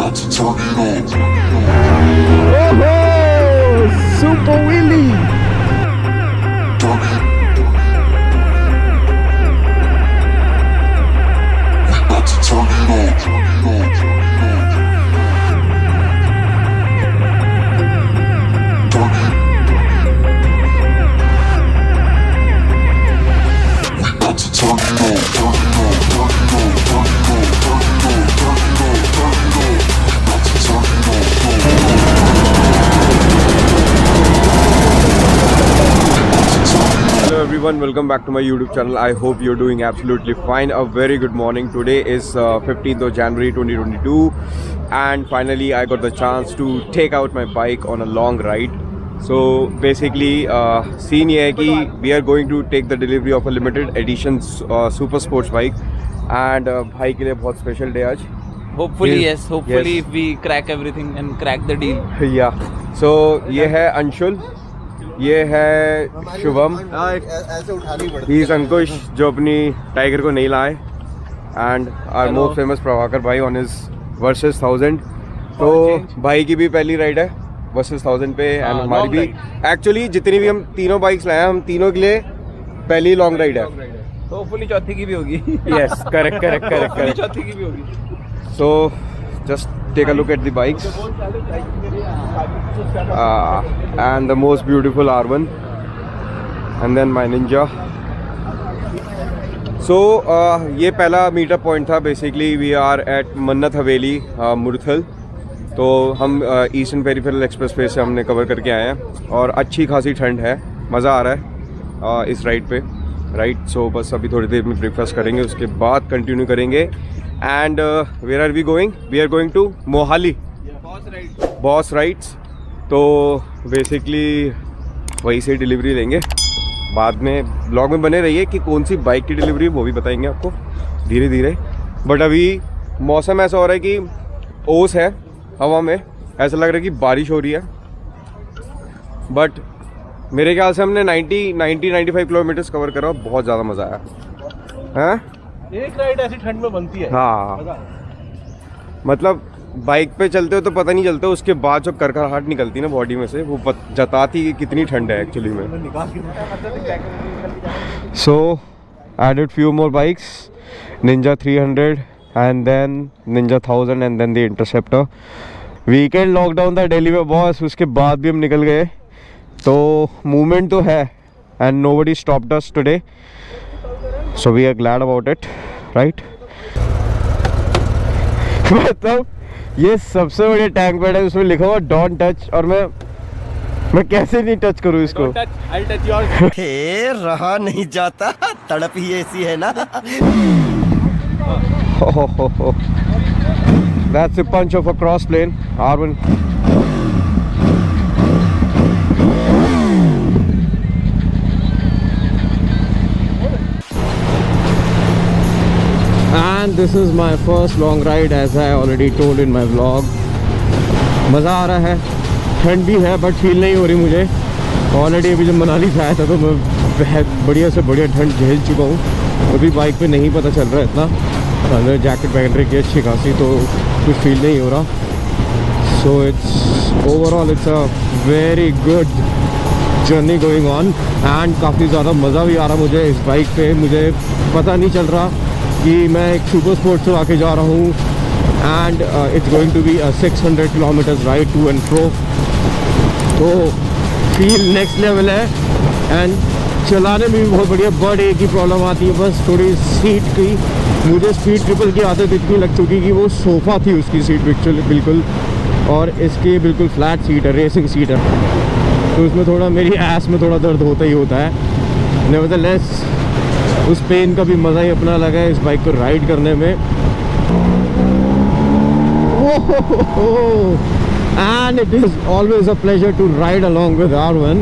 Super wheelie. Hello everyone, welcome back to my YouTube channel. I hope you're doing absolutely fine. A very good morning. Today is 15th of January 2022 and finally I got the chance to take out my bike on a long ride. So basically scene ये है कि we are going to take the delivery of a limited edition super sports bike and भाई के लिए बहुत special day आज. Hopefully yes. Hopefully yes. if we crack everything and crack the deal. Yeah. So ये है अंशुल, ये है शुभम, ऐसे उठानी पड़ती ही इज अंकुश जो अपनी टाइगर को नहीं लाए and are most famous Prabhakar bhai on his versus 1000. तो भाई की भी पहली राइड है वर्सेस 1000 पे एंड हमारी भी एक्चुअली जितनी भी हम तीनों बाइक्स लाए हैं हम तीनों के लिए पहली लॉन्ग राइड है. तो होपफुली चौथी की भी होगी. Yes correct. चौथी की भी होगी. सो just take a look at the bikes and the most beautiful R1 and then my Ninja. So ये पहला मीटअप पॉइंट था. बेसिकली वी आर एट मन्नत हवेली मुरथल. तो हम ईस्टर्न पेरिफेरल एक्सप्रेसवे से हमने कवर करके आए हैं और अच्छी खासी ठंड है, मज़ा आ रहा है इस राइड पे. राइट सो बस अभी थोड़ी देर में ब्रेकफास्ट करेंगे, उसके बाद कंटिन्यू करेंगे. And where are we going? We are going to Mohali boss rides. तो बेसिकली वहीं से डिलीवरी लेंगे. बाद में ब्लॉग में बने रहिए कि कौन सी बाइक की डिलीवरी वो भी बताएंगे आपको धीरे धीरे. बट अभी मौसम ऐसा हो रहा है कि ओस है हवा में, ऐसा लग रहा है कि बारिश हो रही है. बट मेरे ख्याल से हमने 90-95 किलोमीटर्स कवर करा. बहुत ज़्यादा मज़ा आया. हाँ एक राइड ऐसी ठंड में बनती है. हाँ मतलब बाइक पे चलते हो तो पता नहीं चलता, उसके बाद जब करकराहट निकलती है ना बॉडी में से वो जताती कि कितनी ठंड है एक्चुअली में. So added few more bikes, Ninja 300 and then Ninja 1000 and then the Interceptor. Weekend lockdown था दिल्ली में बॉस, उसके बाद भी हम निकल गए. तो मूवमेंट तो है and nobody stopped us today. So we are glad about it, right? मतलब ये सबसे बड़ी टैंक पैड है, उसमें लिखा हुआ डोंट टच और मैं कैसे नहीं टच करूँ इसको. I'll touch yours. हे रहा नहीं जाता, तड़प ही ऐसी है ना. That's a punch of a cross plane R1. And this is my first long ride as I already told in my vlog. मज़ा आ रहा है, ठंड भी है बट फील नहीं हो रही मुझे. ऑलरेडी अभी जब मनाली से आया था तो मैं बहुत बढ़िया से बढ़िया ठंड झेल चुका हूँ. अभी बाइक पे नहीं पता चल रहा है इतना, अंदर जैकेट पहन रखी है अच्छी खासी तो कुछ फील नहीं हो रहा. So it's overall it's a very good journey going on and काफ़ी ज़्यादा मज़ा भी आ रहा मुझे इस बाइक पे. मुझे पता नहीं चल रहा कि मैं एक सुपर स्पोर्ट्स से आके जा रहा हूँ and it's going to be a 600 kilometres ride to and fro. तो फील नेक्स्ट लेवल है एंड चलाने में भी बहुत बढ़िया. बट एक ही प्रॉब्लम आती है बस थोड़ी सीट की. मुझे स्पीड ट्रिपल की आदत इतनी लग चुकी कि वो सोफ़ा थी उसकी सीट बिल्कुल और इसकी बिल्कुल फ्लैट सीट है, रेसिंग सीट है. तो उसमें थोड़ा मेरी ऐस में थोड़ा दर्द होता ही होता है. नेवरदलेस उस पेन का भी मज़ा ही अपना लगा है इस बाइक को राइड करने में. And it is always a pleasure to ride along with R1.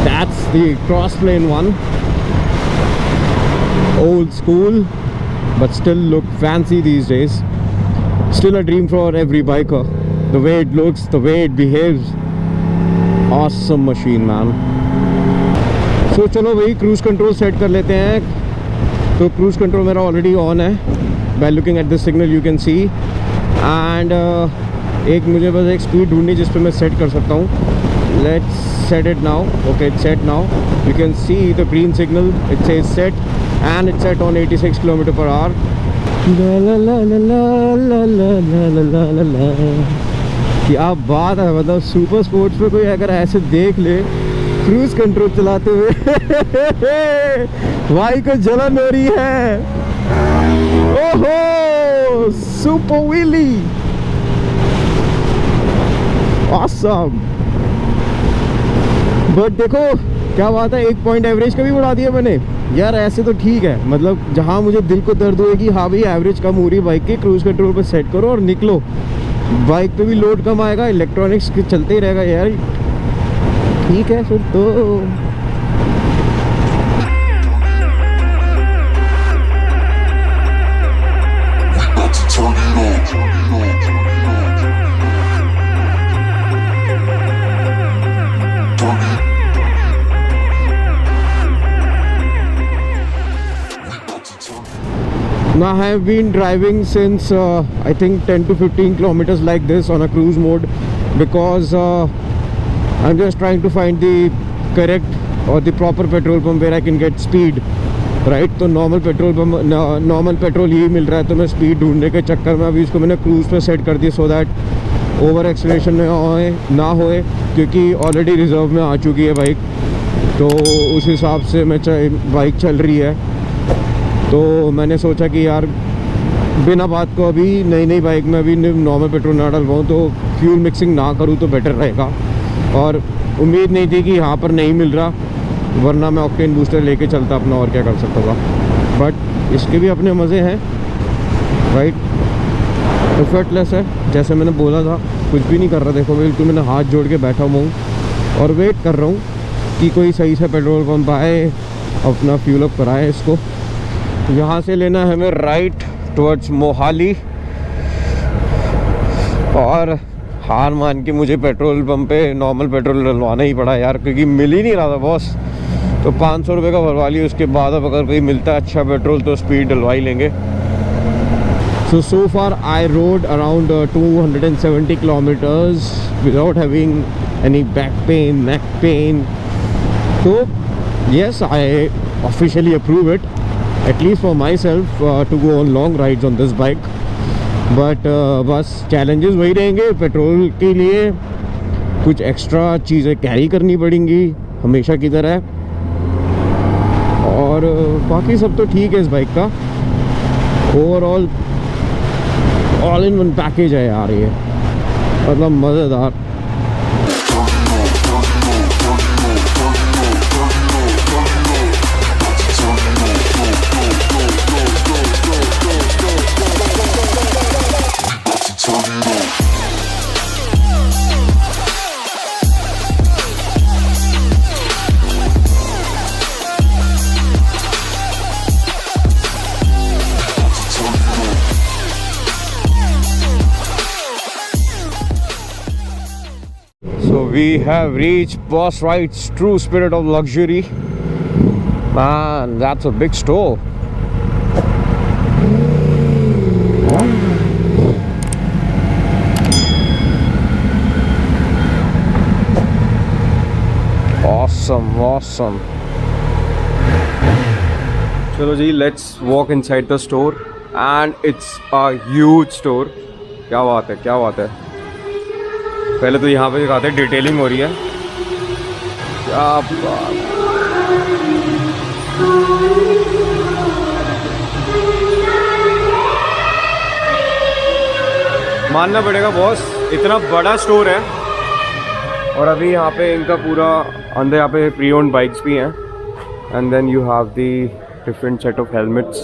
That's the cross plane one. Old school but still look fancy these days. Still a dream for every biker. The way it looks, the way it behaves. Awesome machine, man. So चलो भाई cruise control set कर लेते हैं. तो cruise control मेरा already on है. By looking at this signal you can see and एक मुझे बस एक स्पीड ढूंढनी जिस पे मैं सेट कर सकता हूँ. Let's set it now. Okay, it's set now. You can see the green signal. It says set and it's set on 86 kilometre per hour. क्या बात है. मतलब सुपर स्पोर्ट्स पे कोई अगर ऐसे देख ले क्रूज कंट्रोल चलाते हुए भाई को जलन हो रही है. ओहो, सुपर व्हीली, ऑसम. बट देखो क्या बात है, 1 पॉइंट एवरेज का भी बढ़ा दिया मैंने यार. ऐसे तो ठीक है, मतलब जहाँ मुझे दिल को दर्द हुए कि हाँ भाई एवरेज कम हो रही है बाइक की, क्रूज कंट्रोल पे सेट करो और निकलो. बाइक पे भी लोड कम आएगा, इलेक्ट्रॉनिक्स चलते ही रहेगा यार. ठीक है फिर तो. Now I have been driving since I think 10 to 15 kilometers like this on a cruise mode because I'm just trying to find the correct or the proper petrol pump where I can get speed, right? तो normal petrol pump, normal petrol ही मिल रहा है, तो मैं speed ढूंढने के चक्कर में अभी इसको मैंने cruise पे set कर दिया so that over acceleration ना होए क्योंकि already reserve में आ चुकी है बाइक. तो उस हिसाब से मैं बाइक चल रही है. तो मैंने सोचा कि यार बिना बात को अभी नई बाइक में अभी नॉर्मल पेट्रोल ना डलवाऊँ, तो फ्यूल मिक्सिंग ना करूँ तो बेटर रहेगा. और उम्मीद नहीं थी कि यहाँ पर नहीं मिल रहा, वरना मैं ऑक्टेन बूस्टर लेके चलता अपना, और क्या कर सकता था. बट इसके भी अपने मज़े हैं, राइट. एफर्टलेस है, जैसे मैंने बोला था, कुछ भी नहीं कर रहा. देखो बिल्कुल मैंने हाथ जोड़ के बैठा हुआ हूँ और वेट कर रहा हूँ कि कोई सही से पेट्रोल पंप आए, अपना फ्यूल अप कराए इसको. यहाँ से लेना है हमें राइट टुवर्ड्स मोहाली. और हार मान के मुझे पेट्रोल पंप पे नॉर्मल पेट्रोल डलवाना ही पड़ा यार, क्योंकि मिल ही नहीं रहा था बॉस. तो 500 रुपये का भरवा लिया. उसके बाद अब अगर कोई मिलता है अच्छा पेट्रोल तो स्पीड डलवा ही लेंगे. So far I rode around 270 kilometers without having any back pain, neck pain. So yes, I officially approve it, at least for myself, to go on long rides on this bike. But बस challenges वही रहेंगे. Petrol के लिए कुछ extra चीज़ें carry करनी पड़ेंगी हमेशा की तरह. और बाकी सब तो ठीक है इस बाइक का. Overall all in one package है यार ये, मतलब मज़ेदार. So we have reached Boss Ride's true spirit of luxury. Man, that's a big store. Awesome. चलो जी, let's walk inside the store, and it's a huge store. क्या बात है. पहले तो यहाँ पे दिखाते हैं, डिटेलिंग हो रही है. क्या बात. मानना पड़ेगा बॉस, इतना बड़ा स्टोर है. और अभी यहाँ पे इनका पूरा अंदर यहाँ पे प्री ओन्ड बाइक्स भी हैं. And then you have the different set of helmets.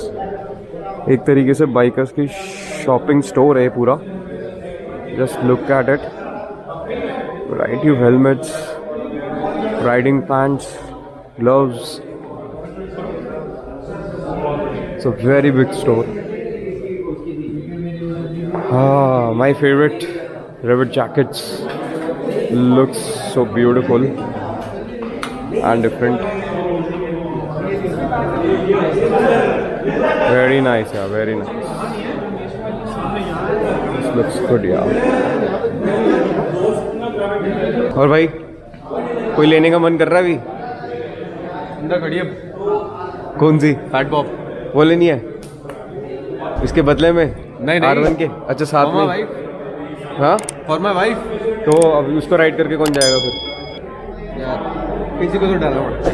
एक तरीके से बाइकर्स की शॉपिंग स्टोर है पूरा. Just look at it. Variety of helmets, riding pants, gloves. It's a very big store. My favorite rivet jackets looks so beautiful and different. Very nice, yeah, very nice. Just looks good यार। और भाई कोई लेने का मन कर रहा है अभी? अंदर खड़ी है कौन सी? Fat Bob. वो लेनी है इसके बदले में? नहीं R1 के? अच्छा साथ में। हाँ फॉर माय वाइफ। तो अब उसको राइड करके कौन जाएगा फिर? यार किसी को तो डालना पड़ता।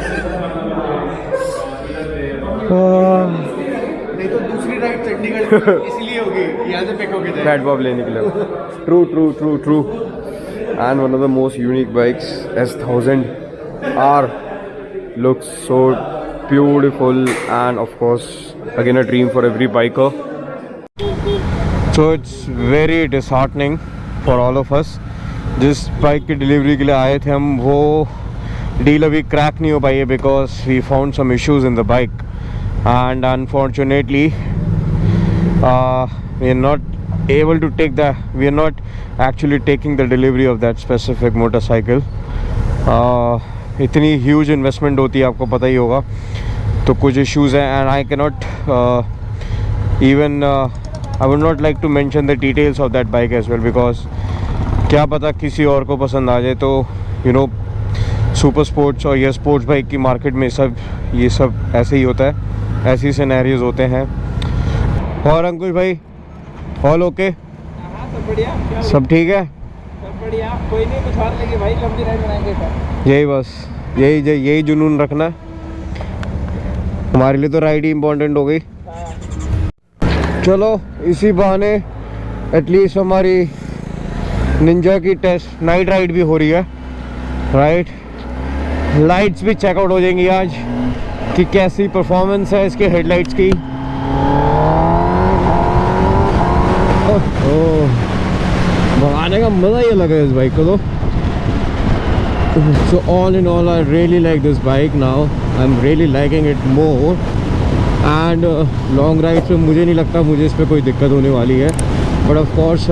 नहीं तो दूसरी राइड टेक्निकल इसलिए होगी, यहाँ से पिक होके जाएगा फैट बॉब लेने के लिए। True true true true. And one of the most unique bikes ZX10R looks so beautiful and of course again a dream for every biker. So it's very disheartening for all of us. जिस bike की delivery के लिए आए थे हम, वो deal अभी crack नहीं हो पाई है because we found some issues in the bike and unfortunately we are not able to take the we are not actually taking the delivery of that specific motorcycle. इतनी ह्यूज इन्वेस्टमेंट होती है, आपको पता ही होगा, तो कुछ इश्यूज़ हैं and I can not even I would not like to mention the details of that bike as well because क्या पता किसी और को पसंद आ जाए। तो यू नो सुपर स्पोर्ट्स और या स्पोर्ट्स बाइक की मार्केट में ये सब ऐसे ही होता है, ऐसी सिनेरियोज होते हैं। और अंकुश भाई ऑल ओके? सब बढ़िया, सब ठीक है, सब बढ़िया। कोई नहीं, कुछ और लेंगे भाई, लंबी राइड बनाएंगे सर। यही बस यही जुनून रखना है हमारे लिए, तो राइड ही इम्पोर्टेंट हो गई। चलो इसी बहाने एटलीस्ट हमारी निंजा की टेस्ट नाइट राइड भी हो रही है, राइट? लाइट्स भी चेकआउट हो जाएंगी आज कि कैसी परफॉर्मेंस है इसके हेडलाइट्स की। भगाने का मज़ा ही अलग है इस बाइक को तो। So all in all I really like this bike now. I'm really liking it more and long ride पे मुझे नहीं लगता मुझे इस पर कोई दिक्कत होने वाली है, बट ऑफ कोर्स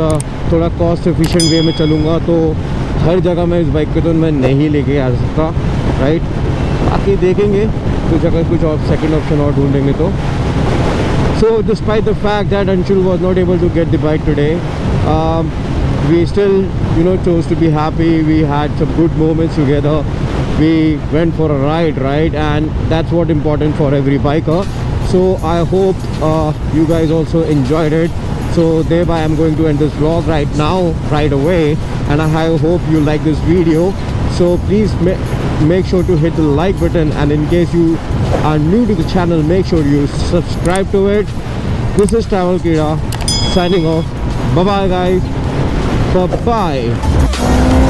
थोड़ा कॉस्ट एफिशिएंट वे में चलूँगा तो हर जगह मैं इस बाइक पे तो मैं नहीं लेके आ सकता, राइट? बाकी देखेंगे कुछ, अगर कुछ और सेकेंड ऑप्शन और ढूंढेंगे तो। So despite the fact that Anshul was not able to get the bike today, we still chose to be happy. We had some good moments together. We went for a ride, right? And that's what important for every biker. So I hope you guys also enjoyed it. So thereby I'm going to end this vlog right now, right away, and I hope you like this video. So please make sure to hit the like button, and in case you are new to the channel, make sure you subscribe to it. This is Travel Kira signing off. Bye bye guys. Bye bye.